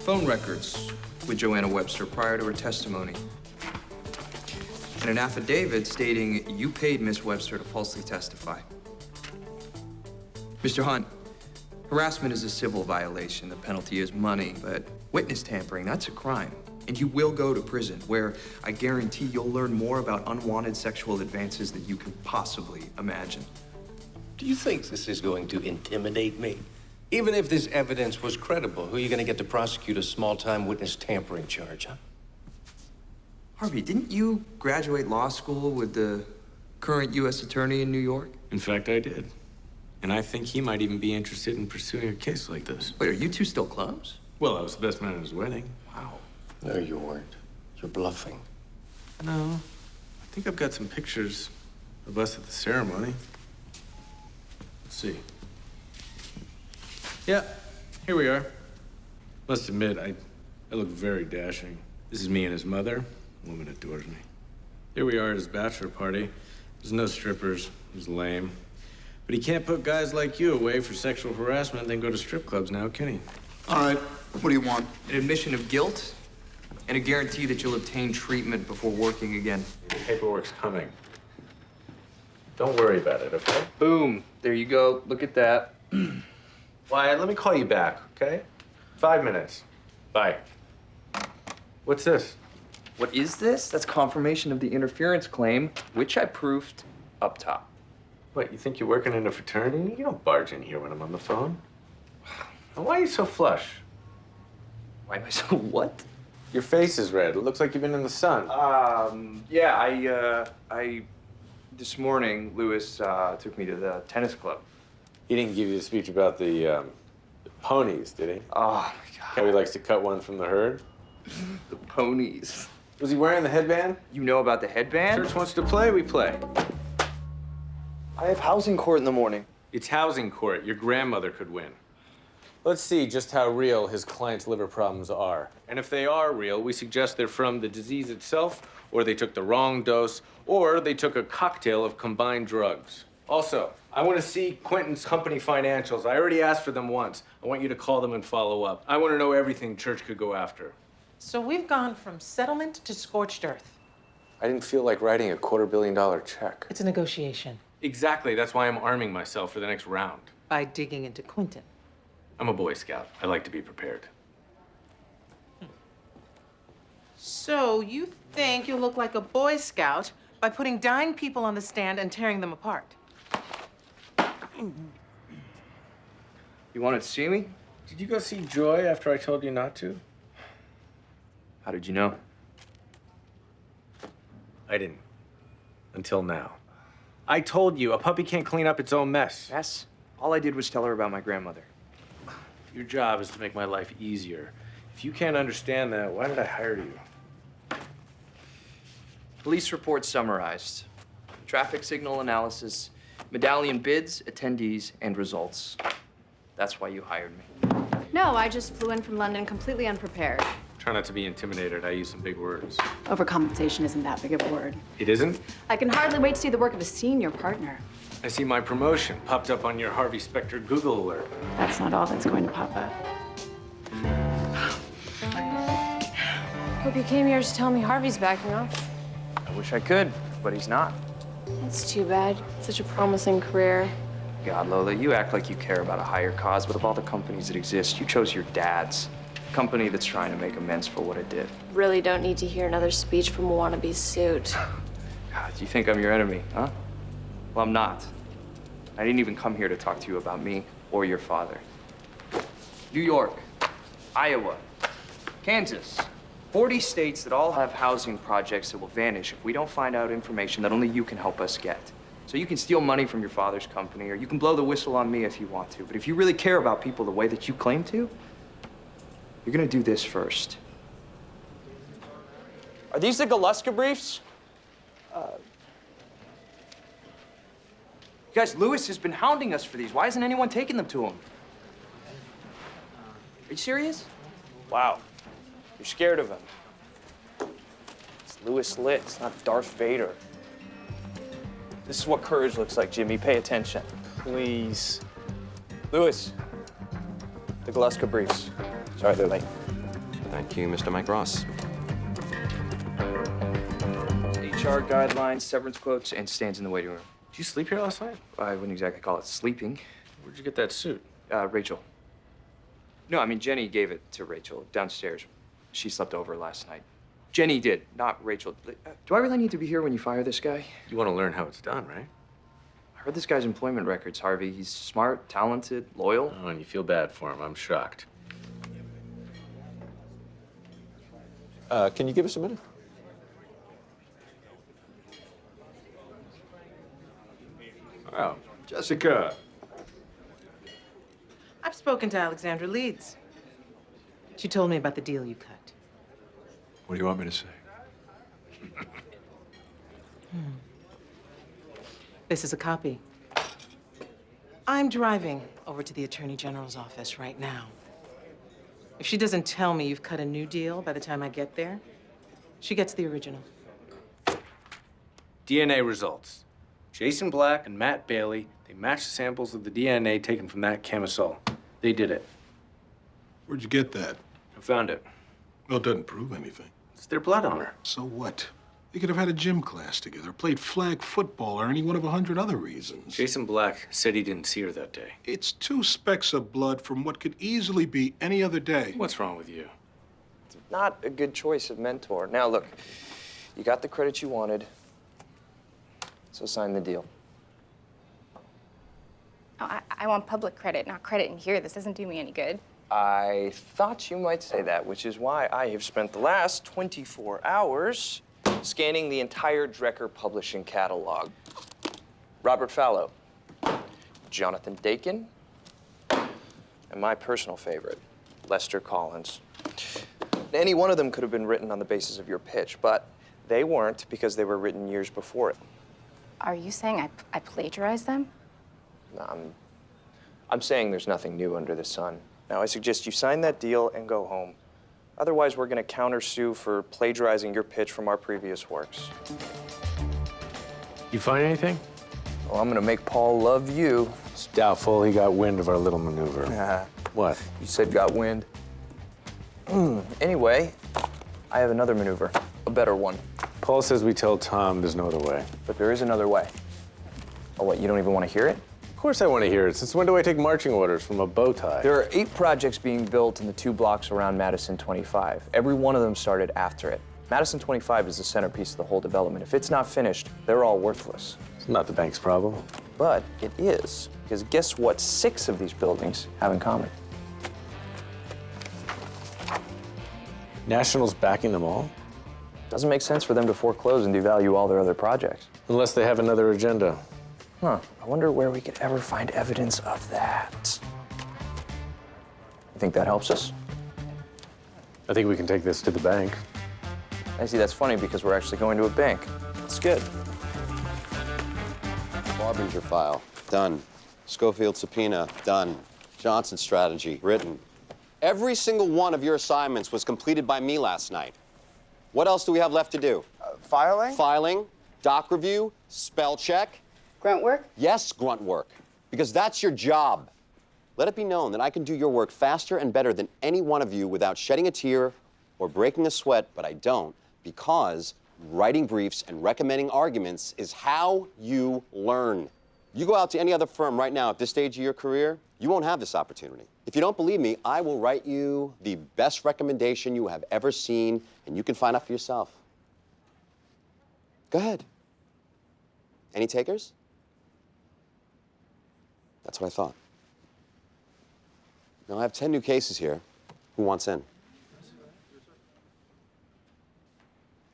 phone records with Joanna Webster prior to her testimony. And an affidavit stating you paid Miss Webster to falsely testify. Mr. Hunt, harassment is a civil violation. The penalty is money, but witness tampering, that's a crime. And you will go to prison, where I guarantee you'll learn more about unwanted sexual advances than you can possibly imagine. Do you think this is going to intimidate me? Even if this evidence was credible, who are you going to get to prosecute a small-time witness tampering charge, huh? Harvey, didn't you graduate law school with the current U.S. attorney in New York? In fact, I did. And I think he might even be interested in pursuing a case like this. Wait, are you two still close? Well, I was the best man at his wedding. Wow. No, you weren't. You're bluffing. No. I think I've got some pictures of us at the ceremony. Let's see. Yeah, here we are. Must admit, I look very dashing. This is me and his mother. The woman adores me. Here we are at his bachelor party. There's no strippers. He's lame. But he can't put guys like you away for sexual harassment and then go to strip clubs now, can he? All right, what do you want? An admission of guilt and a guarantee that you'll obtain treatment before working again. The paperwork's coming. Don't worry about it, okay? Boom. There you go. Look at that. Wyatt, let me call you back, okay? 5 minutes. Bye. What's this? What is this? That's confirmation of the interference claim, which I proved up top. What, you think you're working in a fraternity? You don't barge in here when I'm on the phone. And why are you so flush? Why am I so what? Your face is red. It looks like you've been in the sun. Yeah, this morning, Lewis took me to the tennis club. He didn't give you a speech about the ponies, did he? Oh, my God. How he likes to cut one from the herd? The ponies. Was he wearing the headband? You know about the headband? Church wants to play, we play. I have housing court in the morning. It's housing court. Your grandmother could win. Let's see just how real his client's liver problems are. And if they are real, we suggest they're from the disease itself, or they took the wrong dose, or they took a cocktail of combined drugs. Also, I want to see Quentin's company financials. I already asked for them once. I want you to call them and follow up. I want to know everything Church could go after. So we've gone from settlement to scorched earth. I didn't feel like writing a $250 million check. It's a negotiation. Exactly. That's why I'm arming myself for the next round. By digging into Quentin. I'm a Boy Scout. I like to be prepared. So you think you look like a Boy Scout by putting dying people on the stand and tearing them apart? You wanted to see me? Did you go see Joy after I told you not to? How did you know? I didn't. Until now. I told you, a puppy can't clean up its own mess. Yes. All I did was tell her about my grandmother. Your job is to make my life easier. If you can't understand that, why did I hire you? Police report summarized. Traffic signal analysis, medallion bids, attendees, and results. That's why you hired me. No, I just flew in from London completely unprepared. Try not to be intimidated. I use some big words. Overcompensation isn't that big of a word. It isn't? I can hardly wait to see the work of a senior partner. I see my promotion popped up on your Harvey Specter Google alert. That's not all that's going to pop up. Hope you came here to tell me Harvey's backing off. I wish I could, but he's not. That's too bad. Such a promising career. God, Lola, you act like you care about a higher cause, but of all the companies that exist, you chose your dad's. Company that's trying to make amends for what it did. Really don't need to hear another speech from a wannabe suit. God, do you think I'm your enemy, huh? Well, I'm not. I didn't even come here to talk to you about me or your father. New York, Iowa, Kansas, 40 states that all have housing projects that will vanish if we don't find out information that only you can help us get. So you can steal money from your father's company, or you can blow the whistle on me if you want to. But if you really care about people the way that you claim to, you're gonna do this first. Are these the Galuska briefs? Guys, Lewis has been hounding us for these. Why isn't anyone taking them to him? Are you serious? Wow. You're scared of him. It's Lewis Litt, it's not Darth Vader. This is what courage looks like, Jimmy. Pay attention. Please. Lewis, the Galuska briefs. Sorry, they're late. Thank you, Mr. Mike Ross. HR guidelines, severance quotes, and stands in the waiting room. Did you sleep here last night? I wouldn't exactly call it sleeping. Where'd you get that suit? Rachel. No, I mean, Jenny gave it to Rachel downstairs. She slept over last night. Jenny did, not Rachel. Do I really need to be here when you fire this guy? You want to learn how it's done, right? I heard this guy's employment records, Harvey. He's smart, talented, loyal. Oh, and you feel bad for him. I'm shocked. Can you give us a minute? Oh, Jessica. I've spoken to Alexandra Leeds. She told me about the deal you cut. What do you want me to say? This is a copy. I'm driving over to the Attorney General's office right now. If she doesn't tell me you've cut a new deal by the time I get there, she gets the original. DNA results. Jason Black and Matt Bailey, they matched the samples of the DNA taken from that camisole. They did it. Where'd you get that? I found it. Well, it doesn't prove anything. It's their blood on her. So what? They could have had a gym class together, played flag football, or any one of 100 other reasons. Jason Black said he didn't see her that day. It's 2 specks of blood from what could easily be any other day. What's wrong with you? Not a good choice of mentor. Now, look, you got the credit you wanted, so sign the deal. Oh, I want public credit, not credit in here. This doesn't do me any good. I thought you might say that, which is why I have spent the last 24 hours scanning the entire Drecker publishing catalog. Robert Fallow, Jonathan Dakin, and my personal favorite, Lester Collins. Any one of them could have been written on the basis of your pitch, but they weren't because they were written years before it. Are you saying I plagiarized them? I'm saying there's nothing new under the sun. Now, I suggest you sign that deal and go home. Otherwise, we're going to countersue for plagiarizing your pitch from our previous works. You find anything? Well, I'm going to make Paul love you. It's doubtful he got wind of our little maneuver. What? You said got wind. Anyway, I have another maneuver, a better one. Paul says we tell Tom there's no other way. But there is another way. Oh, what, you don't even want to hear it? Of course I want to hear it. Since when do I take marching orders from a bow tie? There are 8 projects being built in the 2 blocks around Madison 25. Every one of them started after it. Madison 25 is the centerpiece of the whole development. If it's not finished, they're all worthless. It's not the bank's problem. But it is, because guess what 6 of these buildings have in common? National's backing them all? Doesn't make sense for them to foreclose and devalue all their other projects. Unless they have another agenda. Huh, I wonder where we could ever find evidence of that. You think that helps us? I think we can take this to the bank. I see, that's funny because we're actually going to a bank. That's good. Barbinger file, done. Schofield subpoena, done. Johnson strategy, written. Every single one of your assignments was completed by me last night. What else do we have left to do? Filing? Filing, doc review, spell check. Grunt work? Yes, grunt work, because that's your job. Let it be known that I can do your work faster and better than any one of you without shedding a tear or breaking a sweat, but I don't, because writing briefs and recommending arguments is how you learn. You go out to any other firm right now at this stage of your career, you won't have this opportunity. If you don't believe me, I will write you the best recommendation you have ever seen, and you can find out for yourself. Go ahead. Any takers? That's what I thought. Now, I have 10 new cases here. Who wants in?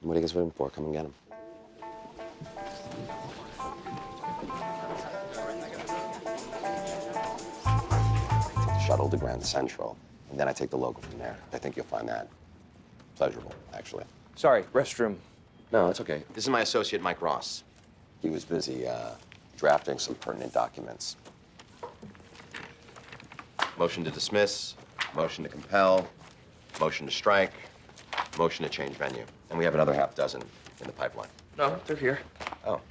What are you guys waiting for? Come and get them. I take the shuttle to Grand Central, and then I take the local from there. I think you'll find that pleasurable, actually. Sorry, restroom. No, it's okay. This is my associate, Mike Ross. He was busy drafting some pertinent documents. Motion to dismiss, motion to compel, motion to strike, motion to change venue. And we have another half dozen in the pipeline. No, they're here. Oh,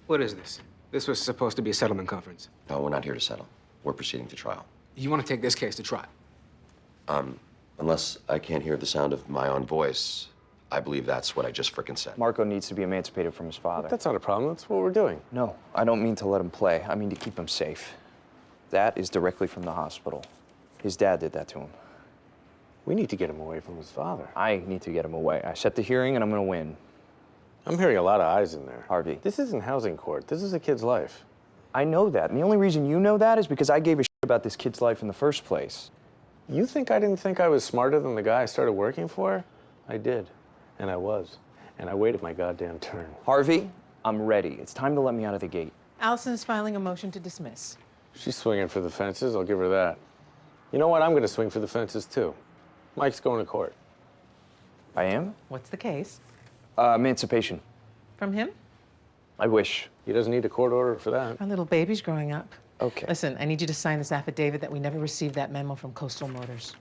What is this? This was supposed to be a settlement conference. no, we're not here to settle. We're proceeding to trial. You want to take this case to trial? Unless I can't hear the sound of my own voice, I believe that's what I just frickin' said. Marco needs to be emancipated from his father. That's not a problem. That's what we're doing. No, I don't mean to let him play. I mean to keep him safe. That is directly from the hospital. His dad did that to him. We need to get him away from his father. I need to get him away. I set the hearing and I'm gonna win. I'm hearing a lot of eyes in there. Harvey. This isn't housing court. This is a kid's life. I know that, and the only reason you know that is because I gave a shit about this kid's life in the first place. You think I didn't think I was smarter than the guy I started working for? I did, and I was. And I waited my goddamn turn. Harvey, I'm ready. It's time to let me out of the gate. Allison is filing a motion to dismiss. She's swinging for the fences, I'll give her that. You know what? I'm gonna swing for the fences too. Mike's going to court. I am? What's the case? Emancipation. From him? I wish. He doesn't need a court order for that. Our little baby's growing up. Okay. Listen, I need you to sign this affidavit that we never received that memo from Coastal Motors.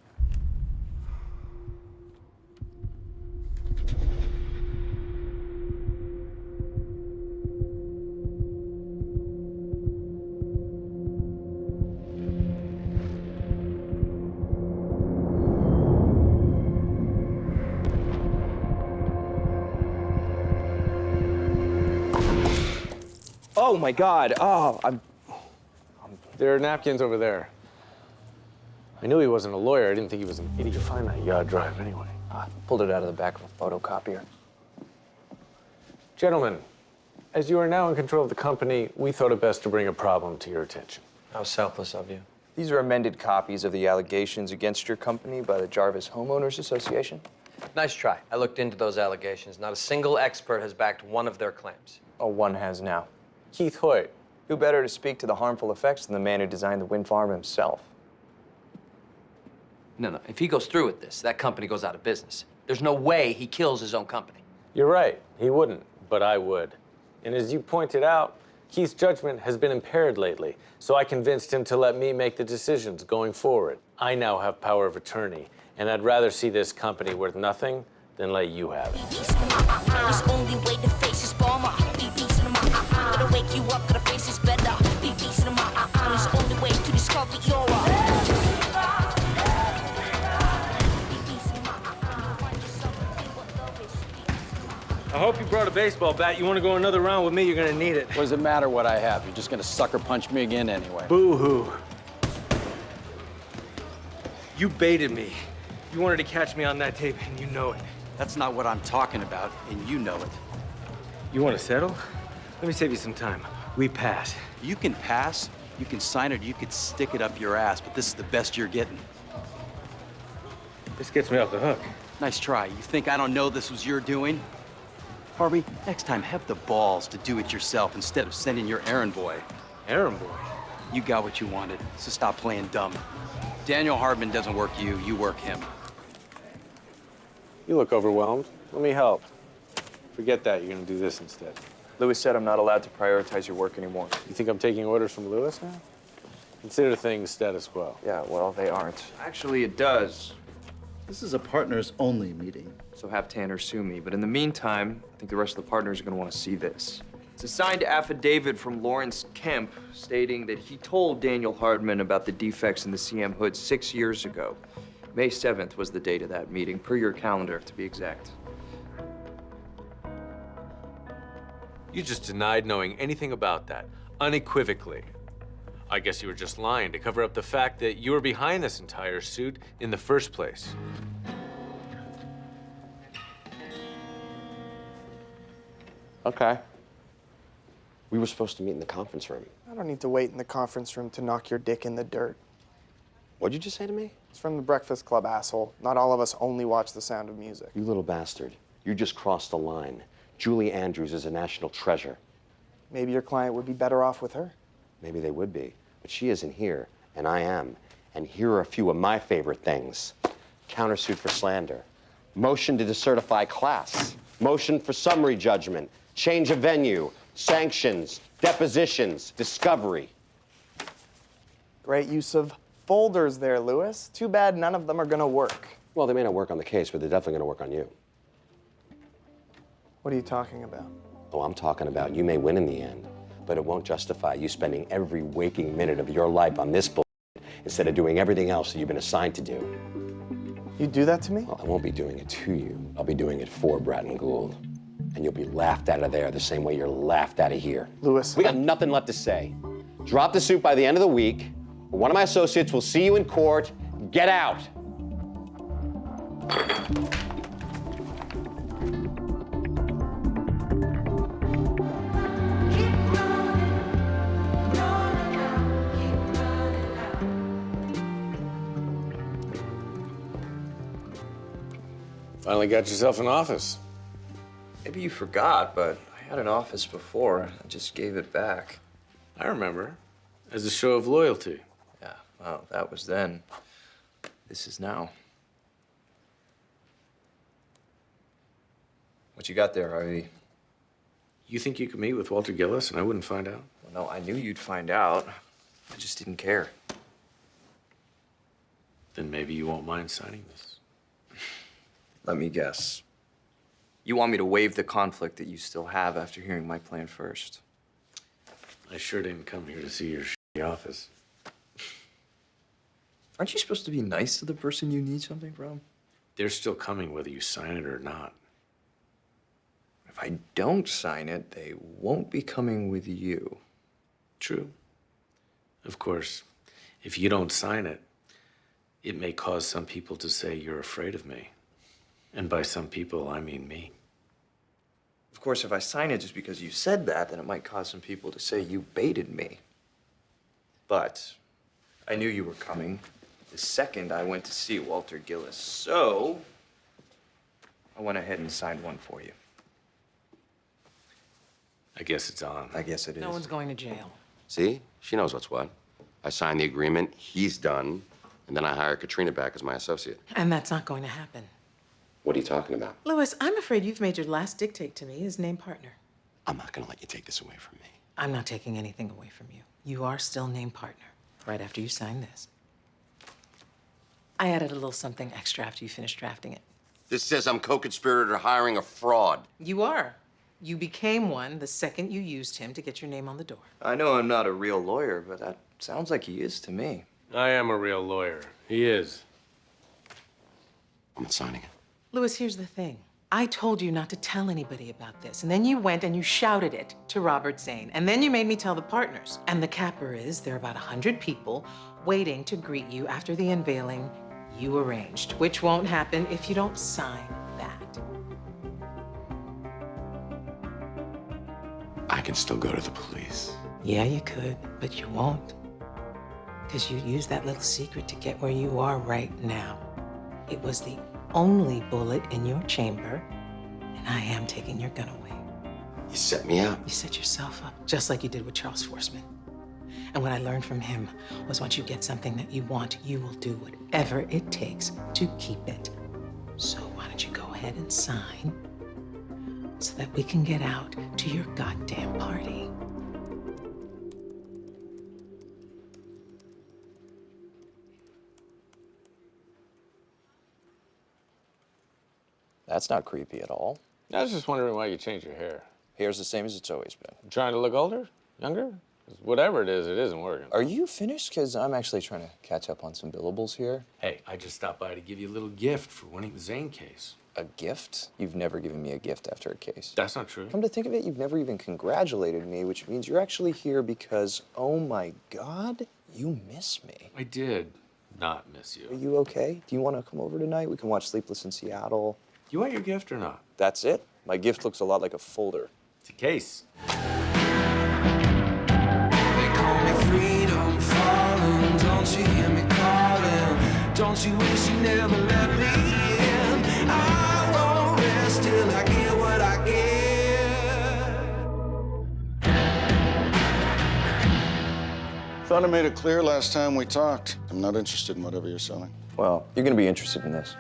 Oh my God. Oh, There are napkins over there. I knew he wasn't a lawyer. I didn't think he was an idiot. You find that yacht drive anyway. Pulled it out of the back of a photocopier. Gentlemen, as you are now in control of the company, we thought it best to bring a problem to your attention. How selfless of you. These are amended copies of the allegations against your company by the Jarvis Homeowners Association. Nice try. I looked into those allegations. Not a single expert has backed one of their claims. Oh, one has now. Keith Hoyt. Who better to speak to the harmful effects than the man who designed the wind farm himself? No. If he goes through with this, that company goes out of business. There's no way he kills his own company. You're right. He wouldn't, but I would. And as you pointed out, Keith's judgment has been impaired lately, so I convinced him to let me make the decisions going forward. I now have power of attorney, and I'd rather see this company worth nothing than let you have it. Wake you up, the face is better. Be decent in my eyes, only way to discover your I hope you brought a baseball bat. You want to go another round with me? You're going to need it. What does it matter what I have? You're just going to sucker punch me again anyway. Boo-hoo. You baited me. You wanted to catch me on that tape, and you know it. That's not what I'm talking about, and you know it. You want to settle? Let me save you some time. We pass. You can pass, you can sign it, you could stick it up your ass, but this is the best you're getting. This gets me off the hook. Nice try. You think I don't know this was your doing? Harvey, next time have the balls to do it yourself instead of sending your errand boy. Errand boy? You got what you wanted, so stop playing dumb. Daniel Hardman doesn't work you, you work him. You look overwhelmed. Let me help. Forget that. You're going to do this instead. Lewis said I'm not allowed to prioritize your work anymore. You think I'm taking orders from Lewis now? Consider things status quo. Yeah, well, they aren't. Actually, it does. This is a partners-only meeting. So have Tanner sue me. But in the meantime, I think the rest of the partners are going to want to see this. It's a signed affidavit from Lawrence Kemp stating that he told Daniel Hardman about the defects in the CM hood 6 years ago. May 7th was the date of that meeting, per your calendar, to be exact. You just denied knowing anything about that, unequivocally. I guess you were just lying to cover up the fact that you were behind this entire suit in the first place. Okay. We were supposed to meet in the conference room. I don't need to wait in the conference room to knock your dick in the dirt. What'd you just say to me? It's from the Breakfast Club, asshole. Not all of us only watch The Sound of Music. You little bastard. You just crossed the line. Julie Andrews is a national treasure. Maybe your client would be better off with her. Maybe they would be, but she isn't here, and I am. And here are a few of my favorite things. Countersuit for slander, motion to decertify class, motion for summary judgment, change of venue, sanctions, depositions, discovery. Great use of folders there, Lewis. Too bad none of them are gonna work. Well, they may not work on the case, but they're definitely gonna work on you. What are you talking about? Oh, I'm talking about you may win in the end, but it won't justify you spending every waking minute of your life on this bullshit instead of doing everything else that you've been assigned to do. You'd do that to me? Well, I won't be doing it to you. I'll be doing it for Bratton Gould. And you'll be laughed out of there the same way you're laughed out of here. Louis. We got nothing left to say. Drop the suit by the end of the week, or one of my associates will see you in court. Get out. Finally got yourself an office. Maybe you forgot, but I had an office before. I just gave it back. I remember. As a show of loyalty. Yeah, well, that was then. This is now. What you got there, Harvey? You think you could meet with Walter Gillis and I wouldn't find out? Well, no, I knew you'd find out. I just didn't care. Then maybe you won't mind signing this. Let me guess. You want me to waive the conflict that you still have after hearing my plan first? I sure didn't come here to see your shitty office. Aren't you supposed to be nice to the person you need something from? They're still coming whether you sign it or not. If I don't sign it, they won't be coming with you. True. Of course, if you don't sign it, it may cause some people to say you're afraid of me. And by some people, I mean me. Of course, if I sign it just because you said that, then it might cause some people to say you baited me. But I knew you were coming the second I went to see Walter Gillis. So I went ahead and signed one for you. I guess it's on. I guess it is. No one's going to jail. See? She knows what's what. I signed the agreement, he's done, and then I hire Katrina back as my associate. And that's not going to happen. What are you talking about? Louis, I'm afraid you've made your last dictate to me as named partner. I'm not gonna let you take this away from me. I'm not taking anything away from you. You are still named partner, right after you sign this. I added a little something extra after you finished drafting it. This says I'm co-conspirator hiring a fraud. You are. You became one the second you used him to get your name on the door. I know I'm not a real lawyer, but that sounds like he is to me. I am a real lawyer. He is. I'm not signing it. Louis, here's the thing. I told you not to tell anybody about this, and then you went and you shouted it to Robert Zane, and then you made me tell the partners. And the capper is there are about 100 people waiting to greet you after the unveiling you arranged, which won't happen if you don't sign that. I can still go to the police. Yeah, you could, but you won't. Because you used that little secret to get where you are right now. It was the only bullet in your chamber, and I am taking your gun away. You set me up. You set yourself up, just like you did with Charles Forsman. And what I learned from him was once you get something that you want, you will do whatever it takes to keep it. So why don't you go ahead and sign so that we can get out to your goddamn party? That's not creepy at all. I was just wondering why you changed your hair. Hair's the same as it's always been. Trying to look older? Younger? 'Cause whatever it isn't working. Are you finished? Because I'm actually trying to catch up on some billables here. Hey, I just stopped by to give you a little gift for winning the Zane case. A gift? You've never given me a gift after a case. That's not true. Come to think of it, you've never even congratulated me, which means you're actually here because, oh my God, you miss me. I did not miss Are you. you okay? Do you want to come over tonight? We can watch Sleepless in Seattle. You want your gift or not? That's it? My gift looks a lot like a folder. It's a case. Freedom falling, don't you hear me calling? Don't you wish you never let me in? I won't rest till I get what I get. Thought I made it clear last time we talked. I'm not interested in whatever you're selling. Well, you're going to be interested in this.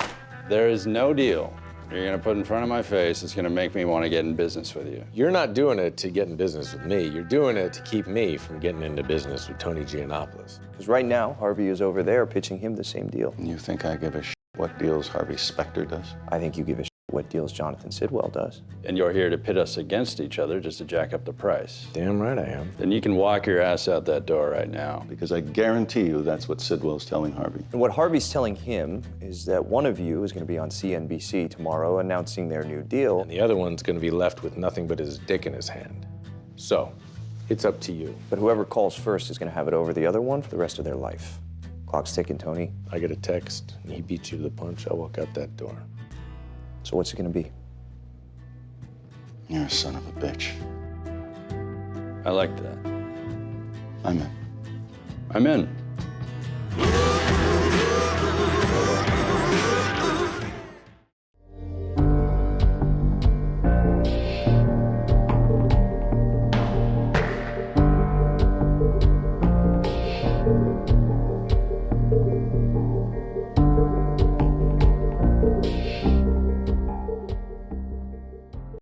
There is no deal you're gonna put in front of my face that's gonna make me want to get in business with you. You're not doing it to get in business with me. You're doing it to keep me from getting into business with Tony Giannopoulos. Because right now, Harvey is over there pitching him the same deal. You think I give a what deals Harvey Specter does? I think you give a what deals Jonathan Sidwell does. And you're here to pit us against each other just to jack up the price. Damn right I am. Then you can walk your ass out that door right now. Because I guarantee you that's what Sidwell's telling Harvey. And what Harvey's telling him is that one of you is going to be on CNBC tomorrow announcing their new deal. And the other one's gonna be left with nothing but his dick in his hand. So, it's up to you. But whoever calls first is going to have it over the other one for the rest of their life. Clock's ticking, Tony. I get a text, and he beats you to the punch, I'll walk out that door. So what's it going to be? You're a son of a bitch. I like that. I'm in. I'm in.